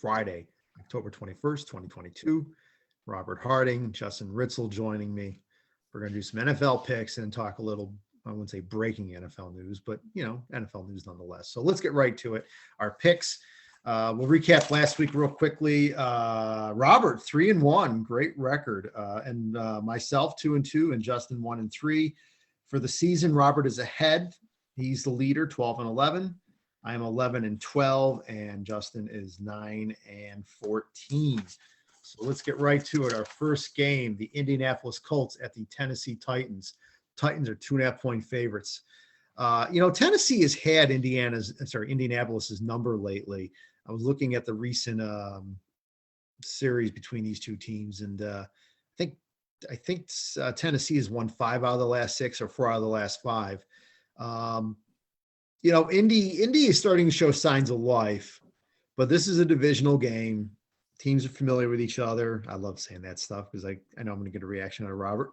Friday, October 21st, 2022. Robert Harding, Justin Ritzel joining me. We're going to do some NFL picks and talk a little, I wouldn't say breaking NFL news, but, NFL news nonetheless. So let's get right to it. Our picks. We'll recap last week real quickly. Robert, 3-1, great record. And myself, 2-2, and Justin 1-3. For the season, Robert is ahead. He's the leader, 12-11. I am 11-12, and Justin is 9-14. So let's get right to it. Our first game, the Indianapolis Colts at the Tennessee Titans. Titans are 2.5-point favorites. Tennessee has had Indianapolis's number lately. I was looking at the recent series between these two teams, and I think Tennessee has won 5 out of the last 6 or 4 out of the last 5. Indy is starting to show signs of life, but this is a divisional game. Teams are familiar with each other. I love saying that stuff because I know I'm going to get a reaction out of Robert.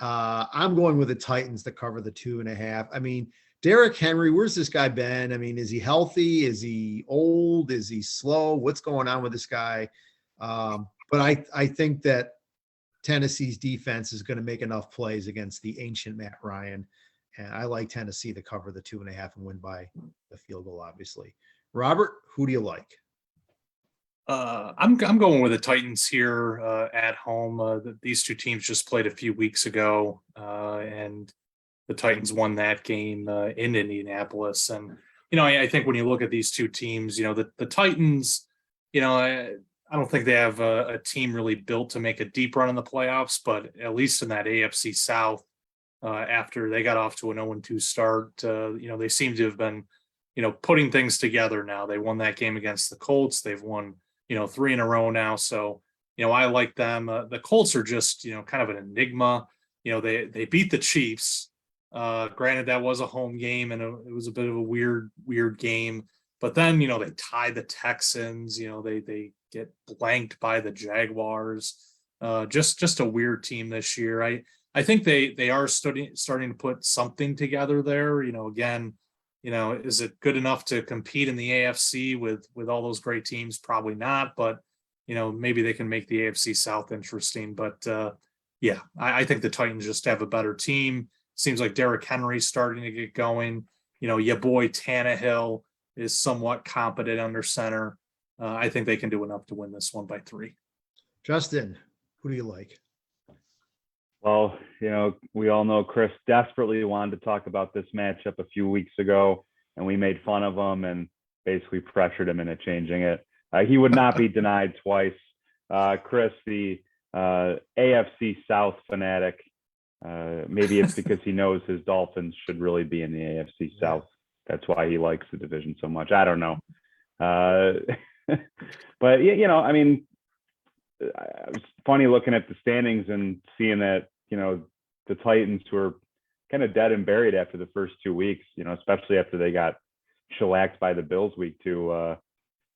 I'm going with the Titans to cover the 2.5. I mean, Derrick Henry, where's this guy been? I mean, is he healthy? Is he old? Is he slow? What's going on with this guy? But I think that Tennessee's defense is going to make enough plays against the ancient Matt Ryan. And I like Tennessee to cover the 2.5 and win by the field goal, obviously. Robert, who do you like? I'm going with the Titans here at home. These two teams just played a few weeks ago, and the Titans won that game in Indianapolis. And, I think when you look at these two teams, the Titans, I don't think they have a team really built to make a deep run in the playoffs, but at least in that AFC South, after they got off to an 0-2 start, they seem to have been, putting things together now. They won that game against the Colts. They've won 3 in a row now. So, I like them. The Colts are just, kind of an enigma. They beat the Chiefs. Granted, that was a home game and it was a bit of a weird game. But then, they tie the Texans. They get blanked by the Jaguars. Just a weird team this year. I think they are starting to put something together there. Again, is it good enough to compete in the AFC with all those great teams? Probably not, but, maybe they can make the AFC South interesting. But, I think the Titans just have a better team. Seems like Derrick Henry's starting to get going. Your boy Tannehill is somewhat competent under center. I think they can do enough to win this one by 3. Justin, who do you like? Well, we all know Chris desperately wanted to talk about this matchup a few weeks ago, and we made fun of him and basically pressured him into changing it. He would not be denied twice. Chris, the AFC South fanatic, maybe it's because he knows his Dolphins should really be in the AFC South. That's why he likes the division so much. I don't know. But, I mean, it was funny looking at the standings and seeing that, the Titans were kind of dead and buried after the first 2 weeks, especially after they got shellacked by the Bills week 2.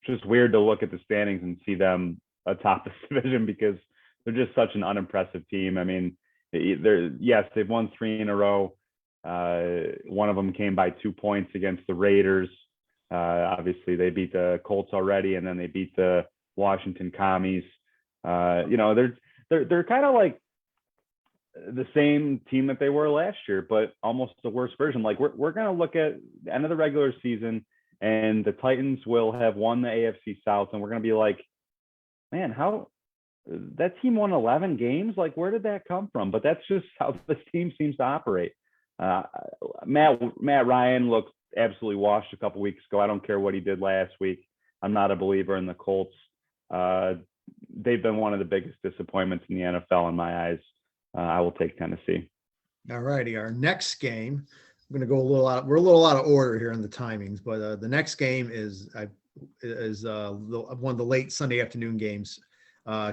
Just weird to look at the standings and see them atop this division because they're just such an unimpressive team. I mean, they've won 3 in a row. One of them came by 2 points against the Raiders. Obviously, they beat the Colts already, and then they beat the Washington Commies. They're kind of like the same team that they were last year, but almost the worst version. Like we're going to look at the end of the regular season and the Titans will have won the AFC South. And we're going to be like, man, how that team won 11 games? Like, where did that come from? But that's just how this team seems to operate. Matt Ryan looked absolutely washed a couple weeks ago. I don't care what he did last week. I'm not a believer in the Colts. They've been one of the biggest disappointments in the NFL in my eyes. I will take Tennessee. All righty. Our next game, I'm going to go we're a little out of order here in the timings, but the next game is one of the late Sunday afternoon games.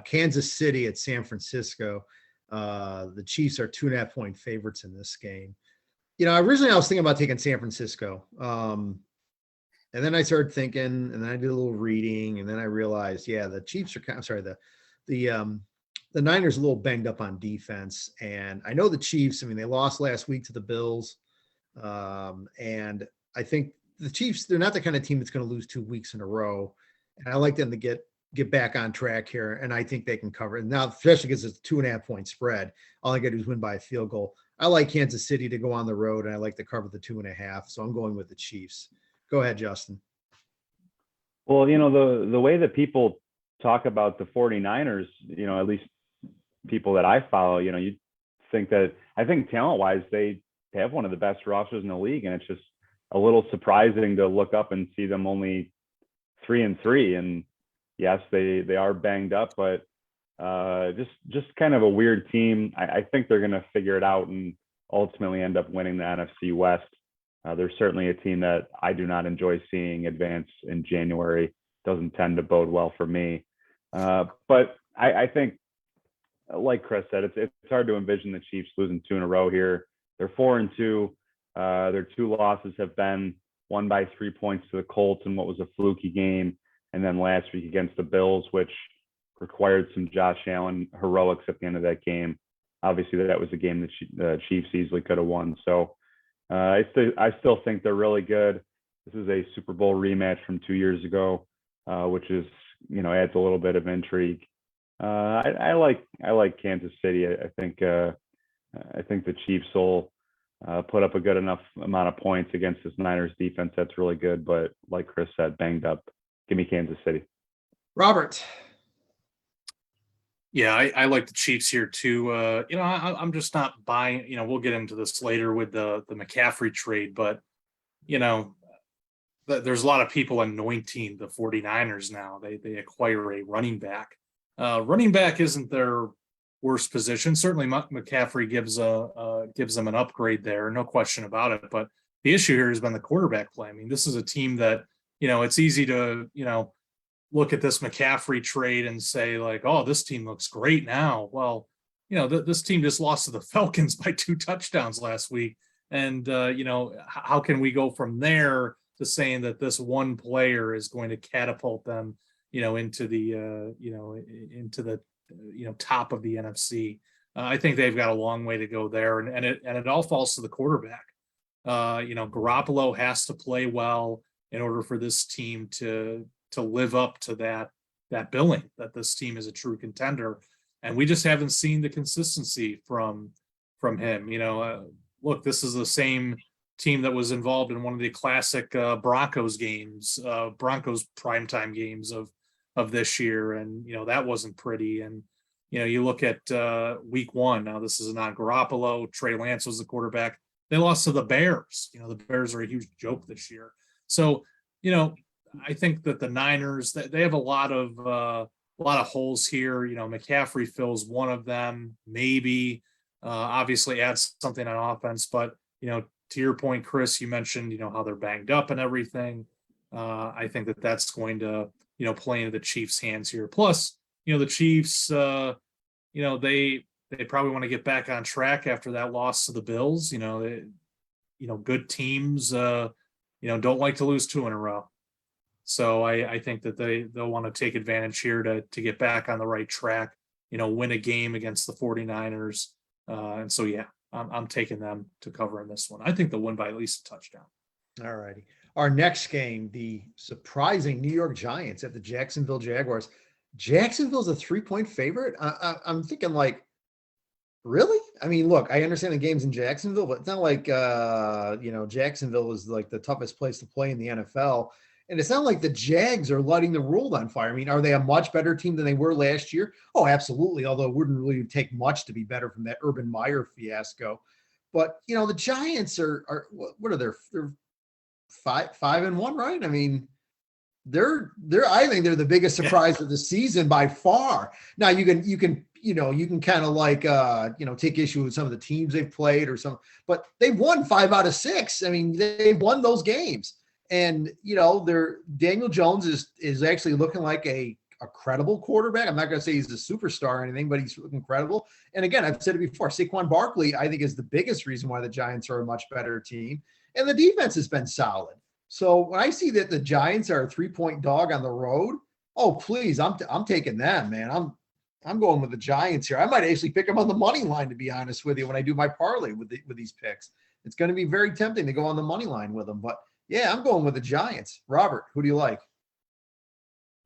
Kansas City at San Francisco. The Chiefs are 2.5-point favorites in this game. Originally I was thinking about taking San Francisco. And then I started thinking, and then I did a little reading, and then I realized, the Chiefs are the Niners are a little banged up on defense. And I know the Chiefs, they lost last week to the Bills. And I think the Chiefs, they're not the kind of team that's going to lose 2 weeks in a row. And I like them to get get back on track here, and I think they can cover it. Now, especially because it's a 2.5-point spread. All I got to do is win by a field goal. I like Kansas City to go on the road, and I like to cover the 2.5. So I'm going with the Chiefs. Go ahead, Justin. Well, the way that people talk about the 49ers, at least people that I follow, you think that, I think talent-wise, they have one of the best rosters in the league, and it's just a little surprising to look up and see them only 3-3. And yes, they are banged up, but just kind of a weird team. I think they're going to figure it out and ultimately end up winning the NFC West. They're certainly a team that I do not enjoy seeing advance in January. Doesn't tend to bode well for me. But I think, like Chris said, it's hard to envision the Chiefs losing 2 in a row here. They're 4-2. Their 2 losses have been one by 3 points to the Colts in what was a fluky game, and then last week against the Bills, which required some Josh Allen heroics at the end of that game. Obviously, that was a game that the Chiefs easily could have won. So I still think they're really good. This is a Super Bowl rematch from 2 years ago, which is, adds a little bit of intrigue. I like Kansas City. I think the Chiefs will put up a good enough amount of points against this Niners defense that's really good, but like Chris said, banged up. Give me Kansas City. Robert. Yeah, I like the Chiefs here too. I'm just not buying. We'll get into this later with the McCaffrey trade, but there's a lot of people anointing the 49ers now. They acquire a running back. Running back isn't their worst position. Certainly, McCaffrey gives them an upgrade there, no question about it. But the issue here has been the quarterback play. I mean, this is a team that it's easy to look at this McCaffrey trade and say like, oh, this team looks great now. Well, this team just lost to the Falcons by 2 touchdowns last week. And, how can we go from there to saying that this one player is going to catapult them, into the top of the NFC? I think they've got a long way to go there. And it all falls to the quarterback. Garoppolo has to play well in order for this team to live up to that billing that this team is a true contender. And we just haven't seen the consistency from him. Look, this is the same team that was involved in one of the classic Broncos primetime games of this year. And, that wasn't pretty. And, you look at week 1. Now this is not Garoppolo. Trey Lance was the quarterback. They lost to the Bears. The Bears are a huge joke this year. So, I think that the Niners, they have a lot of holes here. McCaffrey fills one of them, maybe. Obviously adds something on offense, but to your point, Chris, you mentioned how they're banged up and everything. I think that's going to play into the Chiefs' hands here. Plus, the Chiefs, they probably want to get back on track after that loss to the Bills. Good teams, don't like to lose 2 in a row. So I think that they'll want to take advantage here to get back on the right track, win a game against the 49ers. And so, yeah, I'm taking them to cover in this one. I think they'll win by at least a touchdown. All righty. Our next game, the surprising New York Giants at the Jacksonville Jaguars. Jacksonville's a 3-point favorite. I'm thinking like, really? I mean, look, I understand the game's in Jacksonville, but it's not like, Jacksonville is like the toughest place to play in the NFL. And it's not like the Jags are lighting the world on fire. I mean, are they a much better team than they were last year? Oh, absolutely. Although it wouldn't really take much to be better from that Urban Meyer fiasco. But, the Giants are what are they? They're 5-1, right? I mean, I think they're the biggest surprise of the season by far. Now you can kind of like, take issue with some of the teams they've played but they've won 5 out of 6. I mean, they've won those games. And, Daniel Jones is actually looking like a credible quarterback. I'm not going to say he's a superstar or anything, but he's looking credible. And again, I've said it before, Saquon Barkley, I think, is the biggest reason why the Giants are a much better team. And the defense has been solid. So when I see that the Giants are a 3-point dog on the road, oh, please, I'm taking them, man. I'm going with the Giants here. I might actually pick them on the money line, to be honest with you, when I do my parlay with these picks. It's going to be very tempting to go on the money line with them, but yeah, I'm going with the Giants. Robert, who do you like?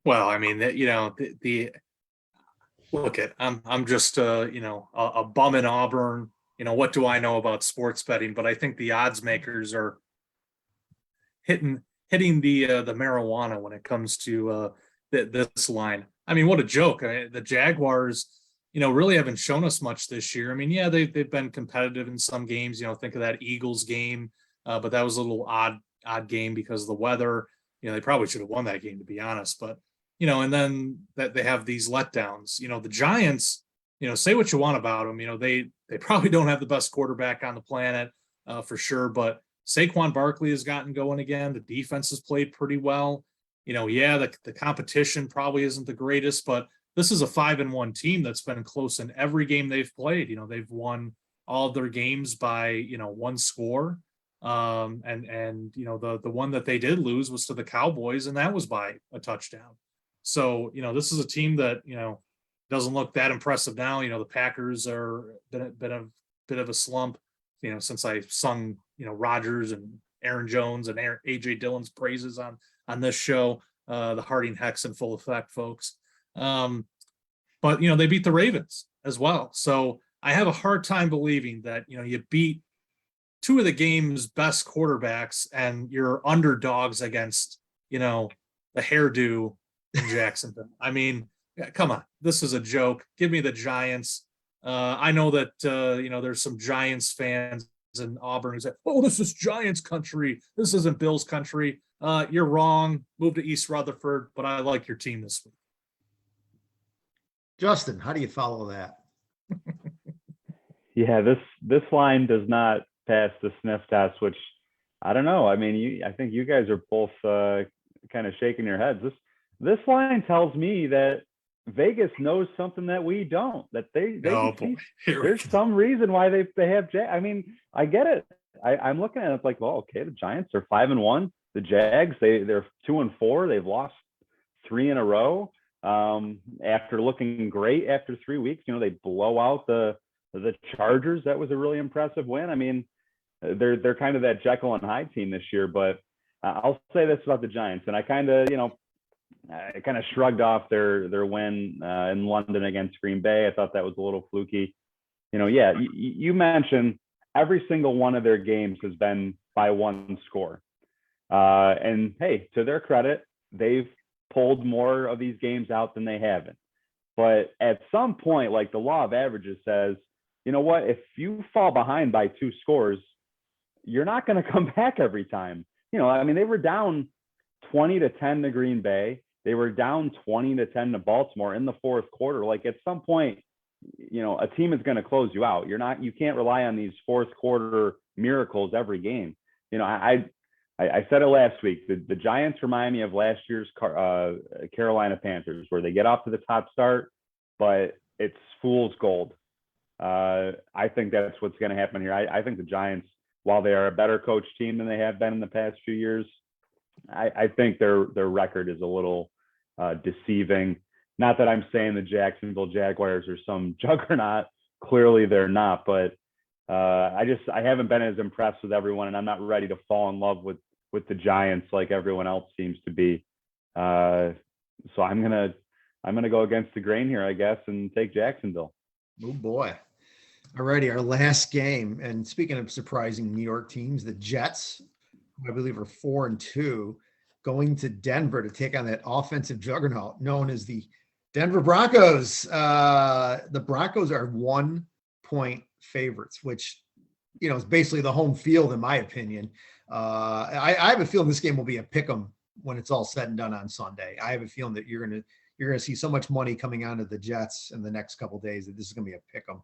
Well, I mean, the look at I'm just a bum in Auburn. What do I know about sports betting? But I think the odds makers are hitting the marijuana when it comes to this line. I mean, what a joke! The Jaguars, really haven't shown us much this year. I mean, yeah, they've been competitive in some games. Think of that Eagles game, but that was a little odd game because of the weather. They probably should have won that game, to be honest. But and then that they have these letdowns. The Giants. Say what you want about them. They probably don't have the best quarterback on the planet, for sure. But Saquon Barkley has gotten going again. The defense has played pretty well. Yeah, the competition probably isn't the greatest, but this is a 5-1 team that's been close in every game they've played. They've won all of their games by, one score. The one that they did lose was to the Cowboys, and that was by a touchdown. So, this is a team that, doesn't look that impressive now. The Packers are been a bit of a slump, since I sung, Rodgers and Aaron Jones and AJ Dillon's praises on this show, the Harding Hex in full effect, folks. But they beat the Ravens as well. So I have a hard time believing that, you beat two of the game's best quarterbacks and you're underdogs against, the hairdo in Jacksonville. I mean, yeah, come on, this is a joke. Give me the Giants. I know that, there's some Giants fans in Auburn who say, oh, this is Giants country. This isn't Bills country. You're wrong. Move to East Rutherford, but I like your team this week. Justin, how do you follow that? Yeah, this line does not pass the sniff test, which I don't know. I mean, I think you guys are both kind of shaking your heads. This line tells me that Vegas knows something that we don't. That there's some reason why they have I mean, I get it. I'm looking at it like, well, okay, the Giants are 5-1. The Jags, they're 2-4. They've lost 3 in a row. After looking great after 3 weeks, they blow out the Chargers. That was a really impressive win. I mean, they're kind of that Jekyll and Hyde team this year. But I'll say this about the Giants, and I kind of shrugged off their win in London against Green Bay. I thought that was a little fluky. Yeah, you mentioned every single one of their games has been by one score. And hey, to their credit, they've pulled more of these games out than they haven't. But at some point, like the law of averages says, you know what, if you fall behind by 2 scores, you're not going to come back every time. I mean, they were down 20-10 to Green Bay. They were down 20-10 to Baltimore in the fourth quarter. Like at some point, a team is going to close you out. You can't rely on these fourth quarter miracles every game. I said it last week. The Giants remind me of last year's Carolina Panthers, where they get off to the top start, but it's fool's gold. I think that's what's going to happen here. I think the Giants, while they are a better coach team than they have been in the past few years, I think their record is a little deceiving. Not that I'm saying the Jacksonville Jaguars are some juggernaut. Clearly they're not, but I haven't been as impressed with everyone, and I'm not ready to fall in love with the Giants like everyone else seems to be. So I'm gonna go against the grain here, I guess, and take Jacksonville. Oh boy. Alrighty, our last game. And speaking of surprising New York teams, the Jets, who I believe are 4-2, going to Denver to take on that offensive juggernaut known as the Denver Broncos. The Broncos are 1-point favorites, which is basically the home field in my opinion. I have a feeling this game will be a pick'em when it's all said and done on Sunday. I have a feeling that you're gonna see so much money coming onto the Jets in the next couple of days that this is gonna be a pick'em.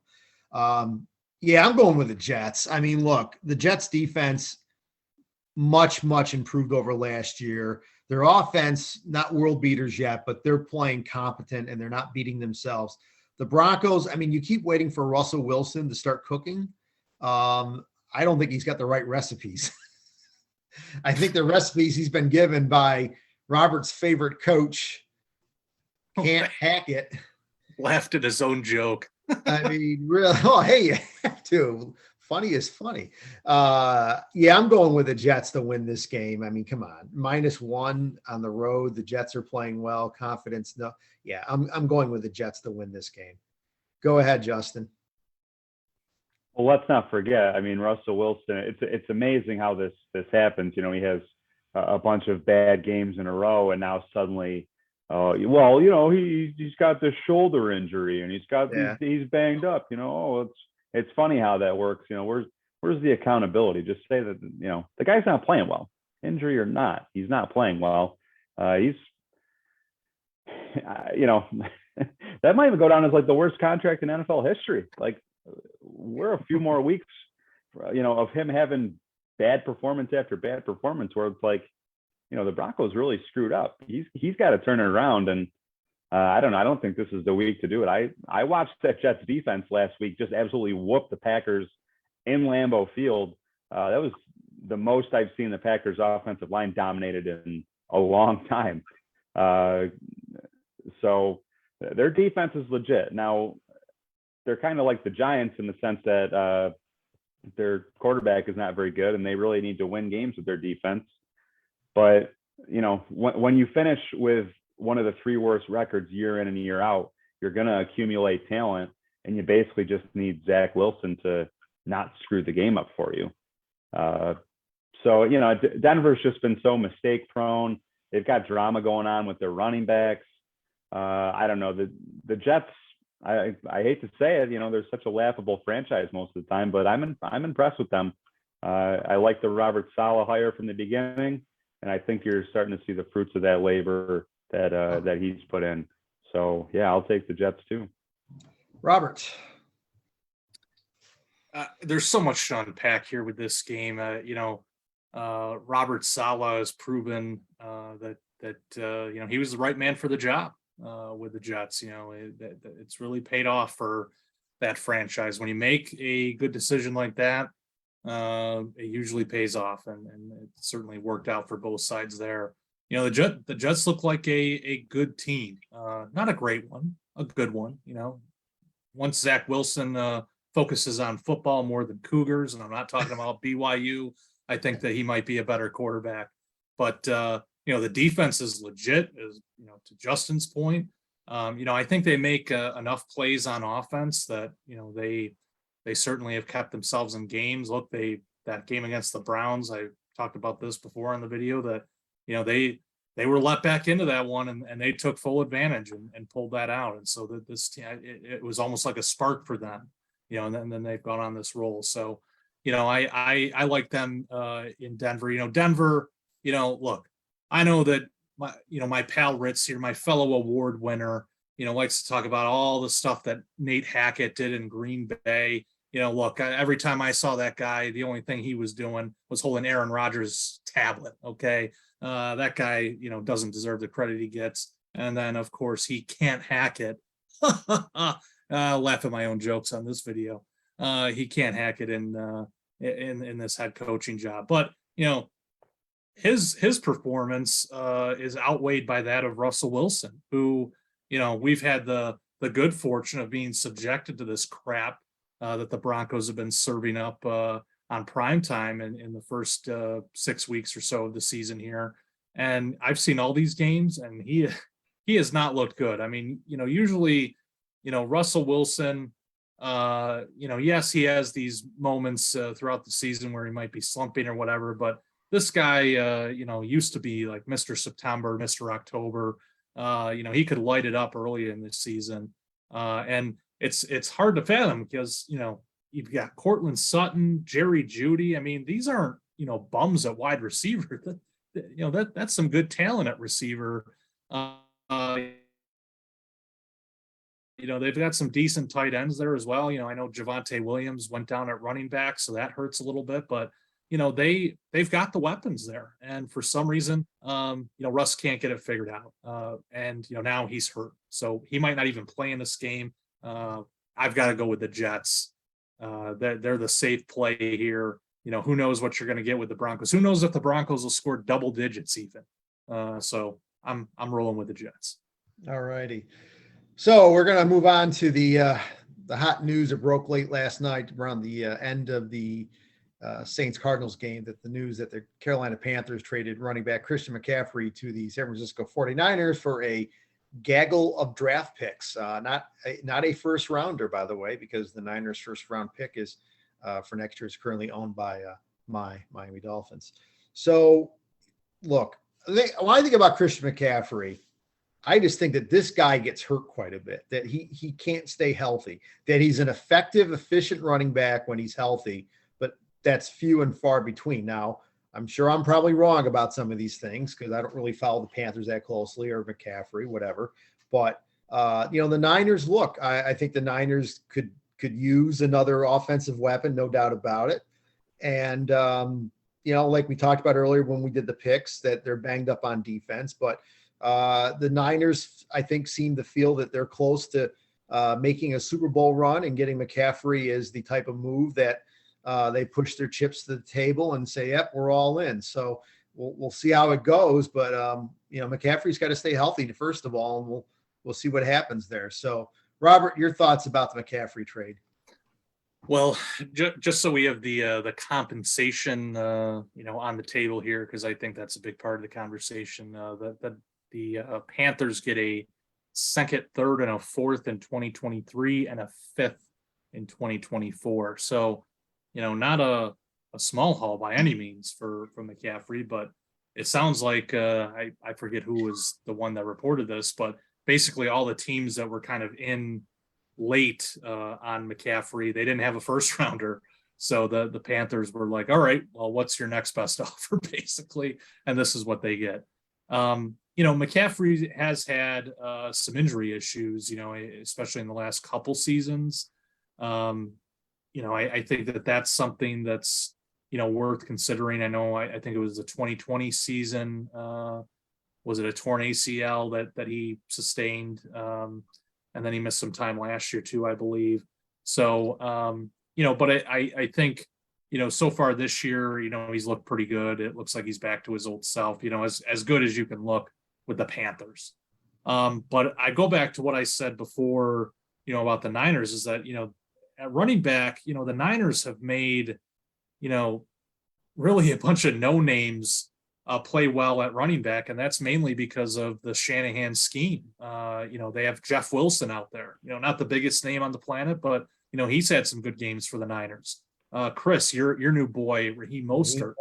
Yeah, I'm going with the Jets. I mean, look, the Jets defense much improved over last year. Their offense, not world beaters yet, but they're playing competent and they're not beating themselves. The Broncos, I mean, you keep waiting for Russell Wilson to start cooking. I don't think he's got the right recipes. I think the recipes he's been given by Robert's favorite coach can't hack it. Laughed at his own joke. I mean, really, hey, you have to funny is funny. Yeah, I'm going with the Jets to win this game. I mean, come on, -1 on the road. The Jets are playing well. Confidence, no. Yeah, I'm going with the Jets to win this game. Go ahead, Justin. Well, let's not forget. I mean, Russell Wilson. It's amazing how this happens. You know, he has a bunch of bad games in a row, and now suddenly, well, you know, he's got this shoulder injury, and he's banged up. You know, it's funny how that works. You know, where's the accountability? Just say that, you know, the guy's not playing well, injury or not, he's not playing well. He's, you know, that might even go down as like the worst contract in NFL history. Like, we're a few more weeks, you know, of him having bad performance after bad performance, where it's like, you know, the Broncos really screwed up. He's got to turn it around, and I don't know. I don't think this is the week to do it. I watched that Jets defense last week just absolutely whoop the Packers in Lambeau Field. That was the most I've seen the Packers offensive line dominated in a long time. So their defense is legit. Now, they're kind of like the Giants in the sense that their quarterback is not very good, and they really need to win games with their defense. But, you know, when you finish with one of the 3 worst records year in and year out, you're going to accumulate talent, and you basically just need Zach Wilson to not screw the game up for you. So, you know, Denver's just been so mistake prone. They've got drama going on with their running backs. I don't know. The Jets, I hate to say it, you know, they're such a laughable franchise most of the time, but I'm impressed with them. I like the Robert Saleh hire from the beginning, and I think you're starting to see the fruits of that labor that he's put in. So yeah, I'll take the Jets too. Robert. There's so much to unpack here with this game. You know, Robert Saleh has proven that you know, he was the right man for the job with the Jets. You know, it's really paid off for that franchise. When you make a good decision like that, it usually pays off, and it certainly worked out for both sides there. You know, the Jets look like a good team, not a great one, a good one. You know, once Zach Wilson focuses on football more than Cougars, and I'm not talking about BYU, I think that he might be a better quarterback. But you know, the defense is legit, as you know, to Justin's point. You know, I think they make enough plays on offense that, you know, they certainly have kept themselves in games. Look, that game against the Browns, I talked about this before on the video, that, you know, they were let back into that one, and they took full advantage and pulled that out. And so that this team, it was almost like a spark for them, you know, and then they've gone on this roll. So, you know, I like them in Denver. You know, Denver, you know, look, I know that my pal Ritz here, my fellow award winner, you know, likes to talk about all the stuff that Nate Hackett did in Green Bay. You know, look, every time I saw that guy, the only thing he was doing was holding Aaron Rodgers' tablet. Okay. That guy, you know, doesn't deserve the credit he gets. And then, of course, he can't hack it. Laugh at my own jokes on this video. He can't hack it in this head coaching job. But, you know, his performance is outweighed by that of Russell Wilson, who, you know, we've had the good fortune of being subjected to this crap that the Broncos have been serving up on primetime in the first 6 weeks or so of the season here. And I've seen all these games, and he has not looked good. I mean, you know, usually, you know, Russell Wilson, you know, yes, he has these moments throughout the season where he might be slumping or whatever, but this guy, you know, used to be like Mr. September, Mr. October. You know, he could light it up early in this season. And it's hard to fathom because, you know, you've got Cortland Sutton, Jerry Jeudy. I mean, these aren't, you know, bums at wide receiver. You know, that's some good talent at receiver. You know, they've got some decent tight ends there as well. You know, I know Javonte Williams went down at running back, so that hurts a little bit, but you know, they've got the weapons there. And for some reason, you know, Russ can't get it figured out. And, you know, now he's hurt. So he might not even play in this game. I've got to go with the Jets. They're the safe play here. You know, who knows what you're going to get with the Broncos? Who knows if the Broncos will score double digits even? So I'm rolling with the Jets. All righty. So we're going to move on to the the hot news that broke late last night around the end of the Saints Cardinals game, that the news that the Carolina Panthers traded running back Christian McCaffrey to the San Francisco 49ers for a gaggle of draft picks, not a first rounder, by the way, because the Niners first round pick is for next year is currently owned by my Miami Dolphins. So look, when I think about Christian McCaffrey, I just think that this guy gets hurt quite a bit, that he can't stay healthy, that he's an effective, efficient running back when he's healthy, but that's few and far between. Now, I'm sure I'm probably wrong about some of these things because I don't really follow the Panthers that closely, or McCaffrey, whatever. But, the Niners, look, I think the Niners could use another offensive weapon, no doubt about it. And, like we talked about earlier when we did the picks, that they're banged up on defense. But the Niners, I think, seem to feel that they're close to making a Super Bowl run, and getting McCaffrey is the type of move that they push their chips to the table and say, yep, we're all in. So we'll see how it goes. But, McCaffrey's got to stay healthy, first of all, and we'll see what happens there. So, Robert, your thoughts about the McCaffrey trade? Well, just so we have the compensation, on the table here, because I think that's a big part of the conversation. The Panthers get a second, third, and a fourth in 2023, and a fifth in 2024. So, not a small haul by any means for McCaffrey, but it sounds like I forget who was the one that reported this, but basically all the teams that were kind of in late on McCaffrey, they didn't have a first rounder. So the Panthers were like, all right, well, what's your next best offer, basically? And this is what they get. McCaffrey has had some injury issues, especially in the last couple seasons. I think that's something that's, worth considering. I know, I think it was the 2020 season. Was it a torn ACL that he sustained? And then he missed some time last year too, I believe. So, but I think, so far this year, he's looked pretty good. It looks like he's back to his old self, as good as you can look with the Panthers. But I go back to what I said before, about the Niners, is that, at running back, the Niners have made, really a bunch of no names play well at running back, and that's mainly because of the Shanahan scheme. They have Jeff Wilson out there, not the biggest name on the planet, but he's had some good games for the Niners. Chris, your new boy, Raheem Mostert.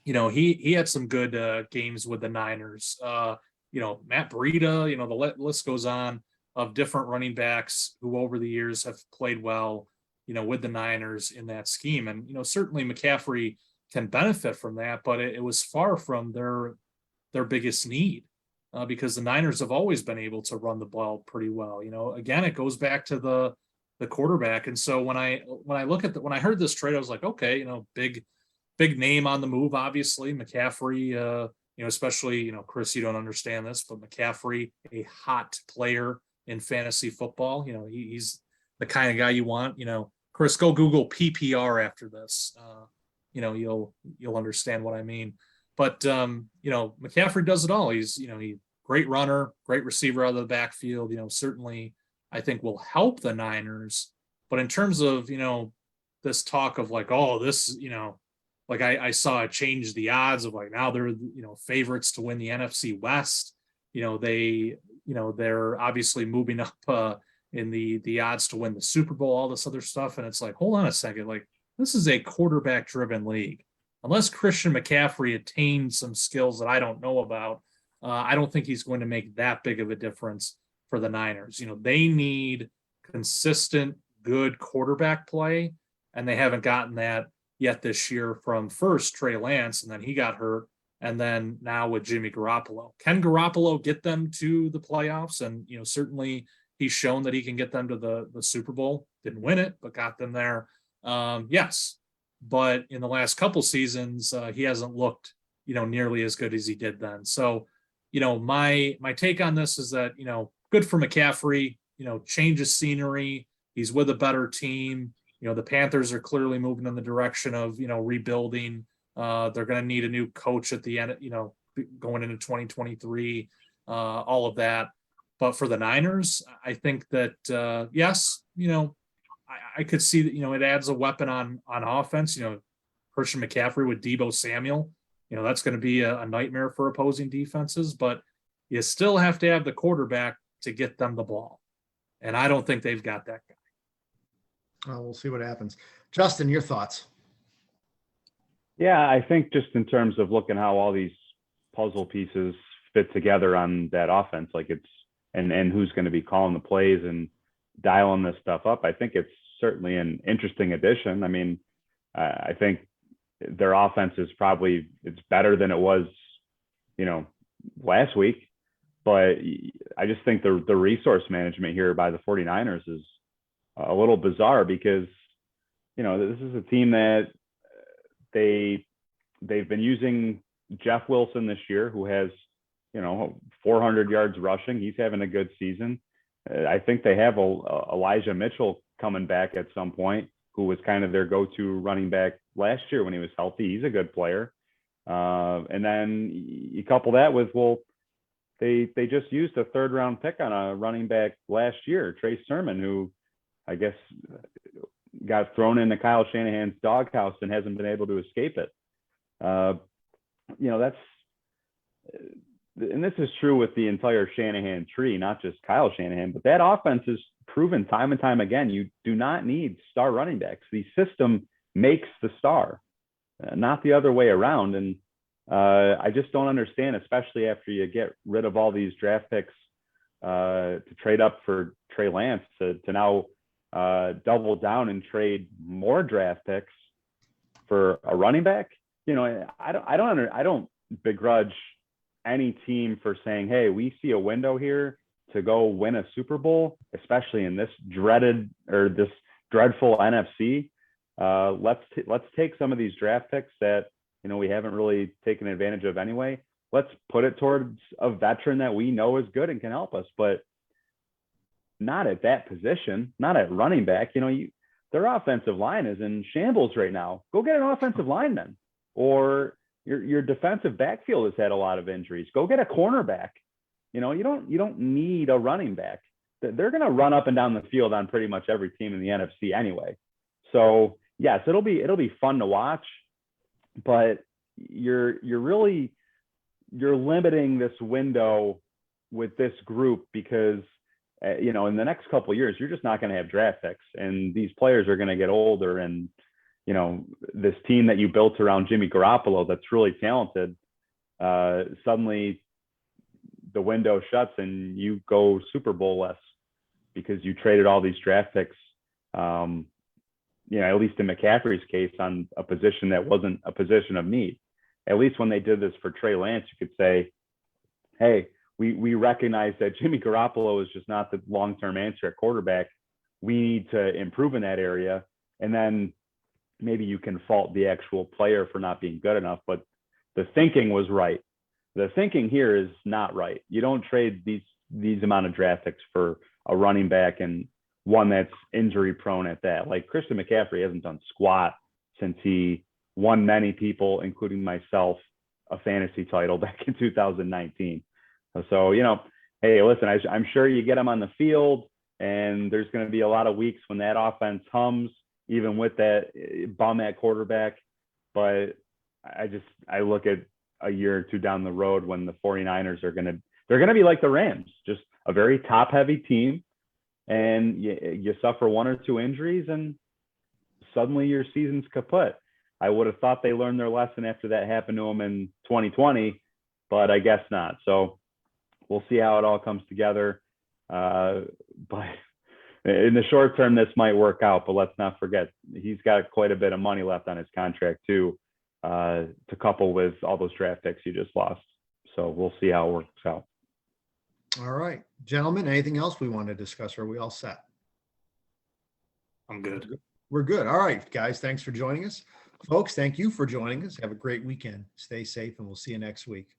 Yeah. He had some good games with the Niners. Matt Breida, the list goes on of different running backs who over the years have played well, with the Niners in that scheme. And, certainly McCaffrey can benefit from that, but it was far from their biggest need, because the Niners have always been able to run the ball pretty well. Again, it goes back to the quarterback. And so when I look at when I heard this trade, I was like, okay, big name on the move, obviously McCaffrey, especially, Chris, you don't understand this, but McCaffrey, a hot player in fantasy football. He's the kind of guy you want. Chris, go Google PPR after this. You'll understand what I mean. But McCaffrey does it all. He's great runner, great receiver out of the backfield. Certainly I think will help the Niners. But in terms of this talk of like, oh, this like I saw it change the odds of like now they're favorites to win the NFC West. They're obviously moving up in the odds to win the Super Bowl, all this other stuff, and it's like, hold on a second, like this is a quarterback driven league. Unless Christian McCaffrey attained some skills that I don't know about, I don't think he's going to make that big of a difference for the Niners. They need consistent, good quarterback play, and they haven't gotten that yet this year from first Trey Lance, and then he got hurt, and then now with Jimmy Garoppolo. Can Garoppolo get them to the playoffs? And, certainly he's shown that he can get them to the Super Bowl. Didn't win it, but got them there. Yes. But in the last couple seasons, he hasn't looked, nearly as good as he did then. So, my take on this is that, good for McCaffrey, change of scenery. He's with a better team. The Panthers are clearly moving in the direction of, rebuilding. They're going to need a new coach at the end, going into 2023, all of that. But for the Niners, I think that, yes, I could see that, it adds a weapon on offense, Christian McCaffrey with Deebo Samuel, that's going to be a nightmare for opposing defenses, but you still have to have the quarterback to get them the ball. And I don't think they've got that guy. We'll see what happens. Justin, your thoughts? Yeah, I think just in terms of looking how all these puzzle pieces fit together on that offense, like and who's going to be calling the plays and dialing this stuff up, I think it's certainly an interesting addition. I mean, I think their offense is it's better than it was, last week, but I just think the resource management here by the 49ers is a little bizarre because, this is a team that they've been using Jeff Wilson this year, who has, 400 yards rushing. He's having a good season. I think they have Elijah Mitchell coming back at some point, who was kind of their go-to running back last year when he was healthy. He's a good player. And then you couple that with, they just used a 3rd-round pick on a running back last year, Trey Sermon, who I guess got thrown into Kyle Shanahan's doghouse and hasn't been able to escape it. And this is true with the entire Shanahan tree, not just Kyle Shanahan, but that offense is proven time and time again. You do not need star running backs. The system makes the star, not the other way around. And I just don't understand, especially after you get rid of all these draft picks to trade up for Trey Lance to now double down and trade more draft picks for a running back. I don't begrudge any team for saying, hey, we see a window here to go win a Super Bowl, especially in this dreadful NFC. Let's take some of these draft picks that, we haven't really taken advantage of anyway. Let's put it towards a veteran that we know is good and can help us, but not at that position, not at running back. Their offensive line is in shambles right now. Go get an offensive lineman, or your defensive backfield has had a lot of injuries. Go get a cornerback. You don't need a running back. They're going to run up and down the field on pretty much every team in the NFC anyway. So yes, it'll be fun to watch, but you're limiting this window with this group because in the next couple of years you're just not going to have draft picks, and these players are going to get older, and this team that you built around Jimmy Garoppolo that's really talented, suddenly the window shuts and you go Super Bowl-less because you traded all these draft picks, at least in McCaffrey's case, on a position that wasn't a position of need. At least when they did this for Trey Lance, you could say, hey, we recognize that Jimmy Garoppolo is just not the long-term answer at quarterback. We need to improve in that area. And then maybe you can fault the actual player for not being good enough, but the thinking was right. The thinking here is not right. You don't trade these amount of draft picks for a running back, and one that's injury prone at that. Like Christian McCaffrey hasn't done squat since he won many people, including myself, a fantasy title back in 2019. So, hey, listen, I'm sure you get him on the field, and there's going to be a lot of weeks when that offense hums, even with that bum at quarterback. But I look at a year or two down the road when the 49ers they're going to be like the Rams, just a very top heavy team. And you suffer one or two injuries and suddenly your season's kaput. I would have thought they learned their lesson after that happened to them in 2020, but I guess not. So we'll see how it all comes together. But in the short term, this might work out, but let's not forget, he's got quite a bit of money left on his contract too, to couple with all those draft picks you just lost. So we'll see how it works out. All right, gentlemen, anything else we want to discuss? Or are we all set? I'm good. We're good. All right, guys, thanks for joining us. Folks, thank you for joining us. Have a great weekend. Stay safe, and we'll see you next week.